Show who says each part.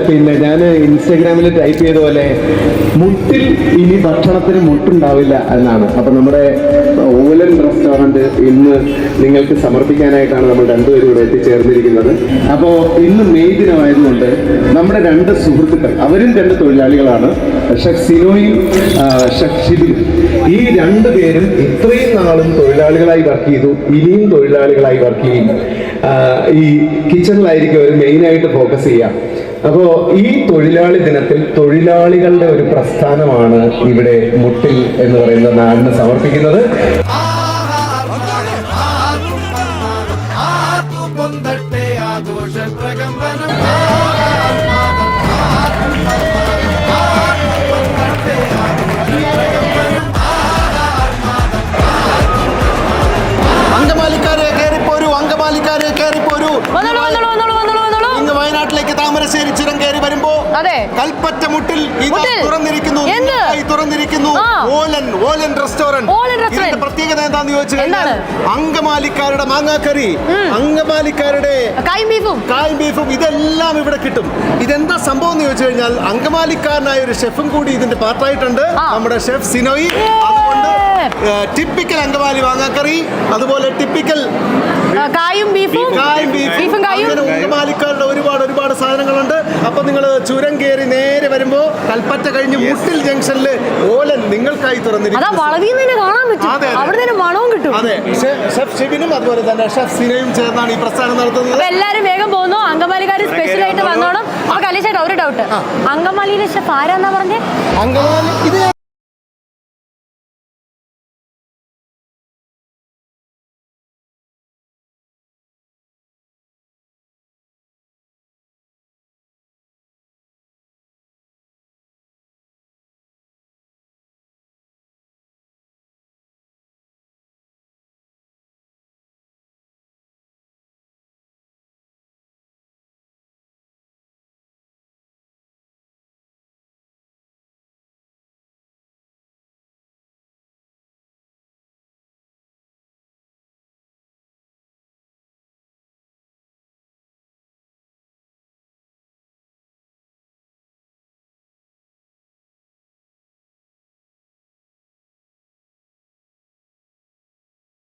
Speaker 1: പിന്നെ ഞാൻ ഇൻസ്റ്റാഗ്രാമിൽ ടൈപ്പ് ചെയ്ത പോലെ മുട്ടിൽ ഇനി ഭക്ഷണത്തിന് മുട്ടുണ്ടാവില്ല എന്നാണ്. അപ്പൊ നമ്മുടെ ഓലൻ റെസ്റ്റോറന്റ് ഇന്ന് നിങ്ങൾക്ക് സമർപ്പിക്കാനായിട്ടാണ് നമ്മൾ രണ്ടുപേരും ഇവിടെ എത്തിച്ചേർന്നിരിക്കുന്നത്. അപ്പോൾ ഇന്ന് മെയ് ദിനമായതുകൊണ്ട് നമ്മുടെ രണ്ട് സുഹൃത്തുക്കൾ, അവരും രണ്ട് തൊഴിലാളികളാണ്, ഷെഫ് സിനോയും ഷെഫ് ഷിബിനും. ഈ രണ്ടുപേരും ഇത്രയും നാളും തൊഴിലാളികളായി വർക്ക് ചെയ്തു, ഇനിയും തൊഴിലാളികളായി വർക്ക് ചെയ്യും. ഈ കിച്ചണിലായിരിക്കും അവർ മെയിനായിട്ട് ഫോക്കസ് ചെയ്യുക. അപ്പോ ഈ തൊഴിലാളി ദിനത്തിൽ തൊഴിലാളികളുടെ ഒരു പ്രസ്ഥാനമാണ് ഇവിടെ മുട്ടിൽ എന്ന് പറയുന്ന നാടിന് സമർപ്പിക്കുന്നത്.
Speaker 2: അങ്കമാലിക്കാരെ കയറിപ്പോരൂ, അങ്കമാലിക്കാരെ കയറിപ്പോരൂ. ഇന്ന് വയനാട്ടിലേക്ക് താമരശ്ശേരി ചുരം കയറി വരുമ്പോ കൽപ്പറ്റ മുട്ടിൽ തുറന്നിരിക്കുന്നു ഓലൻ റെസ്റ്റോറന്റ്. ഇതിന്റെ പ്രത്യേകത എന്താന്ന് ചോദിച്ചു കഴിഞ്ഞാൽ അങ്കമാലിക്കാരുടെ മാങ്ങാക്കറി, അങ്കമാലിക്കാരുടെ കായ് ബീഫും ഇതെല്ലാം ഇവിടെ കിട്ടും. ഇതെന്താ സംഭവം എന്ന് ചോദിച്ചു കഴിഞ്ഞാൽ അങ്കമാലിക്കാരനായ ഒരു ഷെഫും കൂടി ഇതിന്റെ പാർട്ടായിട്ടുണ്ട്, നമ്മുടെ ഷെഫ് സിനോയി. അതുകൊണ്ട് ടിപ്പിക്കൽ അങ്കമാലി മാങ്ങാക്കറി, അതുപോലെ ടിപ്പിക്കൽ കായും ബീഫും അങ്കമാലിക്കാരുടെ ഒരുപാട് സാധനങ്ങളുണ്ട്. അപ്പൊ നിങ്ങൾ ചുരം കയറി നേരെ വരുമ്പോ കൽപ്പറ്റ കഴിഞ്ഞ് മുട്ടിൽ ജംഗ്ഷനിൽ ഓലൻ നിങ്ങൾക്കായി തുറന്നിരിക്കുന്നു. അതെ, ഷെഫ് ഷിബിനും അതുപോലെ തന്നെ ഷെഫ് സിനയും ചേർന്നാണ് ഈ പ്രസ്ഥാനം നടത്തുന്നത്.
Speaker 3: എല്ലാരും വേഗം പോകുന്നു. അങ്കമാലിക്കാർ സ്പെഷ്യൽ ആയിട്ട് വന്നോണം. നമുക്ക് അലീഷേട്ടാ ഒരു ഡൗട്ട്, അങ്കമാലിയിലെ ഷെഫ് ആരാന്നാ പറഞ്ഞേ?
Speaker 2: അങ്കമാലി